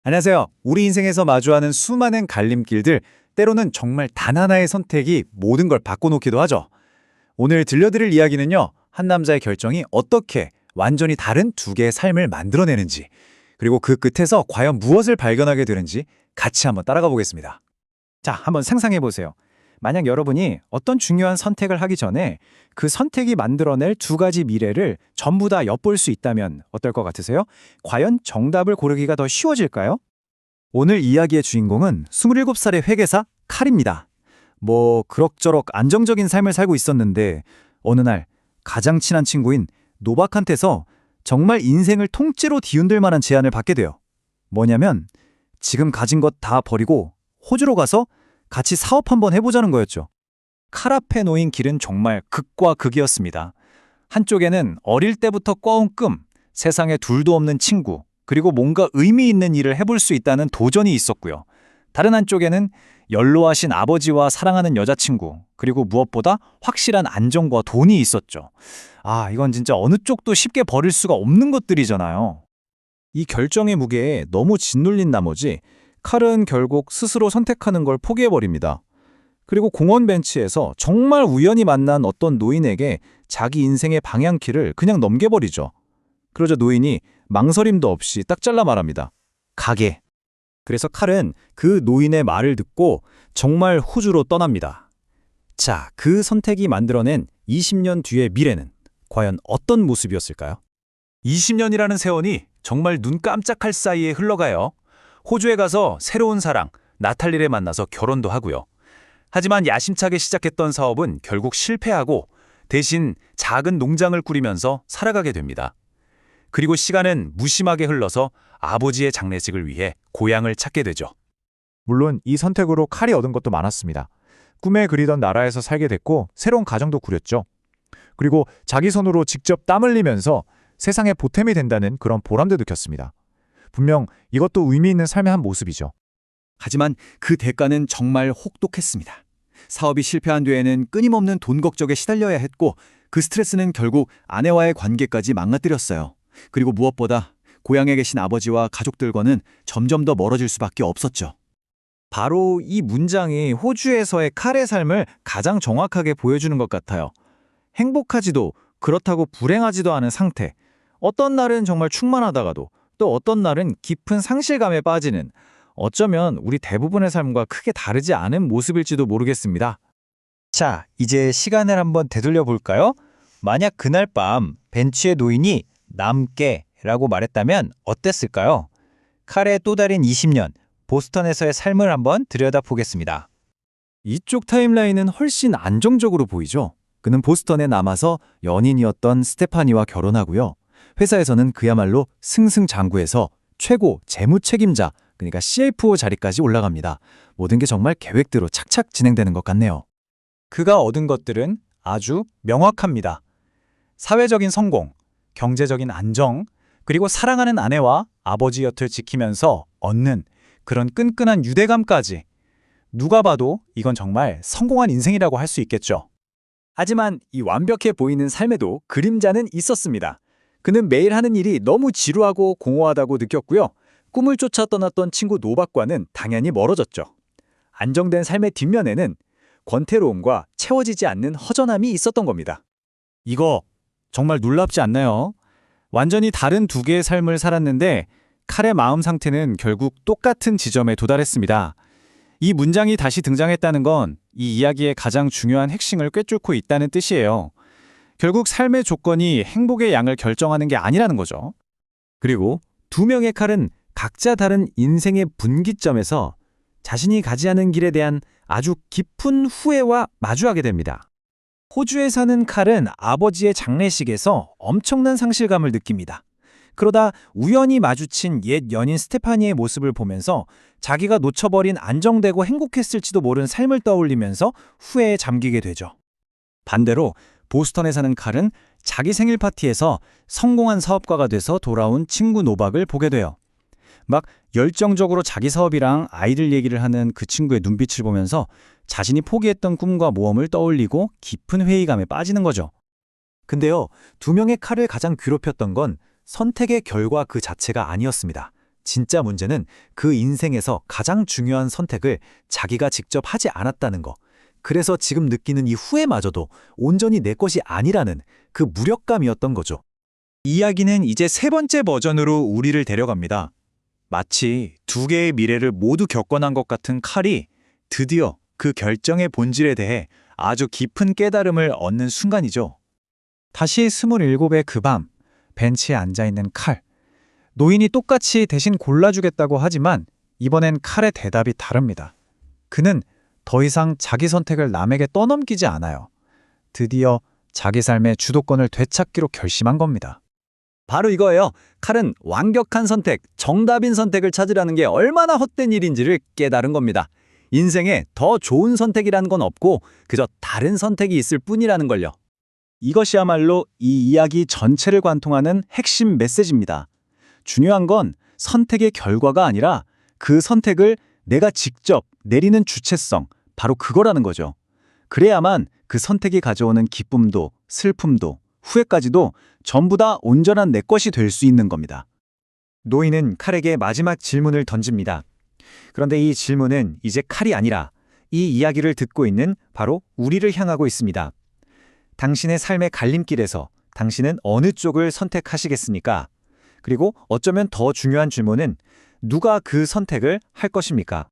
안녕하세요. 우리 인생에서 마주하는 수많은 갈림길들, 때로는 정말 단 하나의 선택이 모든 걸 바꿔놓기도 하죠. 오늘 들려드릴 이야기는요, 한 남자의 결정이 어떻게 완전히 다른 두 개의 삶을 만들어내는지, 그리고 그 끝에서 과연 무엇을 발견하게 되는지 같이 한번 따라가 보겠습니다. 자, 한번 상상해 보세요. 만약 여러분이 어떤 중요한 선택을 하기 전에 그 선택이 만들어낼 두 가지 미래를 전부 다 엿볼 수 있다면 어떨 것 같으세요? 과연 정답을 고르기가 더 쉬워질까요? 오늘 이야기의 주인공은 27살의 회계사 칼입니다. 그럭저럭 안정적인 삶을 살고 있었는데 어느 날 가장 친한 친구인 노박한테서 정말 인생을 통째로 뒤흔들 만한 제안을 받게 돼요. 뭐냐면 지금 가진 것 다 버리고 호주로 가서 같이 사업 한번 해보자는 거였죠. 칼 앞에 놓인 길은 정말 극과 극이었습니다. 한쪽에는 어릴 때부터 꿔온 꿈, 세상에 둘도 없는 친구, 그리고 뭔가 의미 있는 일을 해볼 수 있다는 도전이 있었고요. 다른 한쪽에는 연로하신 아버지와 사랑하는 여자친구, 그리고 무엇보다 확실한 안정과 돈이 있었죠. 이건 진짜 어느 쪽도 쉽게 버릴 수가 없는 것들이잖아요. 이 결정의 무게에 너무 짓눌린 나머지 칼은 결국 스스로 선택하는 걸 포기해버립니다. 그리고 공원 벤치에서 정말 우연히 만난 어떤 노인에게 자기 인생의 방향키를 그냥 넘겨버리죠. 그러자 노인이 망설임도 없이 딱 잘라 말합니다. 가게. 그래서 칼은 그 노인의 말을 듣고 정말 호주로 떠납니다. 자, 그 선택이 만들어낸 20년 뒤의 미래는 과연 어떤 모습이었을까요? 20년이라는 세월이 정말 눈 깜짝할 사이에 흘러가요. 호주에 가서 새로운 사랑, 나탈리를 만나서 결혼도 하고요. 하지만 야심차게 시작했던 사업은 결국 실패하고 대신 작은 농장을 꾸리면서 살아가게 됩니다. 그리고 시간은 무심하게 흘러서 아버지의 장례식을 위해 고향을 찾게 되죠. 물론 이 선택으로 칼이 얻은 것도 많았습니다. 꿈에 그리던 나라에서 살게 됐고 새로운 가정도 꾸렸죠. 그리고 자기 손으로 직접 땀 흘리면서 세상에 보탬이 된다는 그런 보람도 느꼈습니다. 분명 이것도 의미 있는 삶의 한 모습이죠. 하지만 그 대가는 정말 혹독했습니다. 사업이 실패한 뒤에는 끊임없는 돈 걱정에 시달려야 했고 그 스트레스는 결국 아내와의 관계까지 망가뜨렸어요. 그리고 무엇보다 고향에 계신 아버지와 가족들과는 점점 더 멀어질 수밖에 없었죠. 바로 이 문장이 호주에서의 칼의 삶을 가장 정확하게 보여주는 것 같아요. 행복하지도 그렇다고 불행하지도 않은 상태. 어떤 날은 정말 충만하다가도 또 어떤 날은 깊은 상실감에 빠지는, 어쩌면 우리 대부분의 삶과 크게 다르지 않은 모습일지도 모르겠습니다. 자, 이제 시간을 한번 되돌려 볼까요? 만약 그날 밤 벤치의 노인이 남게라고 말했다면 어땠을까요? 칼의 또 다른 20년, 보스턴에서의 삶을 한번 들여다보겠습니다. 이쪽 타임라인은 훨씬 안정적으로 보이죠? 그는 보스턴에 남아서 연인이었던 스테파니와 결혼하고요. 회사에서는 그야말로 승승장구해서 최고 재무 책임자, 그러니까 CFO 자리까지 올라갑니다. 모든 게 정말 계획대로 착착 진행되는 것 같네요. 그가 얻은 것들은 아주 명확합니다. 사회적인 성공, 경제적인 안정, 그리고 사랑하는 아내와 아버지 곁을 지키면서 얻는 그런 끈끈한 유대감까지. 누가 봐도 이건 정말 성공한 인생이라고 할 수 있겠죠. 하지만 이 완벽해 보이는 삶에도 그림자는 있었습니다. 그는 매일 하는 일이 너무 지루하고 공허하다고 느꼈고요. 꿈을 쫓아 떠났던 친구 노박과는 당연히 멀어졌죠. 안정된 삶의 뒷면에는 권태로움과 채워지지 않는 허전함이 있었던 겁니다. 이거 정말 놀랍지 않나요? 완전히 다른 두 개의 삶을 살았는데 칼의 마음 상태는 결국 똑같은 지점에 도달했습니다. 이 문장이 다시 등장했다는 건 이 이야기의 가장 중요한 핵심을 꿰뚫고 있다는 뜻이에요. 결국 삶의 조건이 행복의 양을 결정하는 게 아니라는 거죠. 그리고 두 명의 칼은 각자 다른 인생의 분기점에서 자신이 가지 않은 길에 대한 아주 깊은 후회와 마주하게 됩니다. 호주에 사는 칼은 아버지의 장례식에서 엄청난 상실감을 느낍니다. 그러다 우연히 마주친 옛 연인 스테파니의 모습을 보면서 자기가 놓쳐버린 안정되고 행복했을지도 모른 삶을 떠올리면서 후회에 잠기게 되죠. 반대로 보스턴에 사는 칼은 자기 생일 파티에서 성공한 사업가가 돼서 돌아온 친구 노박을 보게 돼요. 막 열정적으로 자기 사업이랑 아이들 얘기를 하는 그 친구의 눈빛을 보면서 자신이 포기했던 꿈과 모험을 떠올리고 깊은 회의감에 빠지는 거죠. 근데요, 두 명의 칼을 가장 괴롭혔던 건 선택의 결과 그 자체가 아니었습니다. 진짜 문제는 그 인생에서 가장 중요한 선택을 자기가 직접 하지 않았다는 거. 그래서 지금 느끼는 이 후회마저도 온전히 내 것이 아니라는 그 무력감이었던 거죠. 이야기는 이제 세 번째 버전으로 우리를 데려갑니다. 마치 두 개의 미래를 모두 겪어난 것 같은 칼이 드디어 그 결정의 본질에 대해 아주 깊은 깨달음을 얻는 순간이죠. 다시 27의 그 밤, 벤치에 앉아있는 칼. 노인이 똑같이 대신 골라주겠다고 하지만 이번엔 칼의 대답이 다릅니다. 그는 더 이상 자기 선택을 남에게 떠넘기지 않아요. 드디어 자기 삶의 주도권을 되찾기로 결심한 겁니다. 바로 이거예요. 칼은 완벽한 선택, 정답인 선택을 찾으라는 게 얼마나 헛된 일인지를 깨달은 겁니다. 인생에 더 좋은 선택이라는 건 없고 그저 다른 선택이 있을 뿐이라는 걸요. 이것이야말로 이 이야기 전체를 관통하는 핵심 메시지입니다. 중요한 건 선택의 결과가 아니라 그 선택을 내가 직접 내리는 주체성, 바로 그거라는 거죠. 그래야만 그 선택이 가져오는 기쁨도, 슬픔도, 후회까지도 전부 다 온전한 내 것이 될 수 있는 겁니다. 노인은 칼에게 마지막 질문을 던집니다. 그런데 이 질문은 이제 칼이 아니라 이 이야기를 듣고 있는 바로 우리를 향하고 있습니다. 당신의 삶의 갈림길에서 당신은 어느 쪽을 선택하시겠습니까? 그리고 어쩌면 더 중요한 질문은 누가 그 선택을 할 것입니까?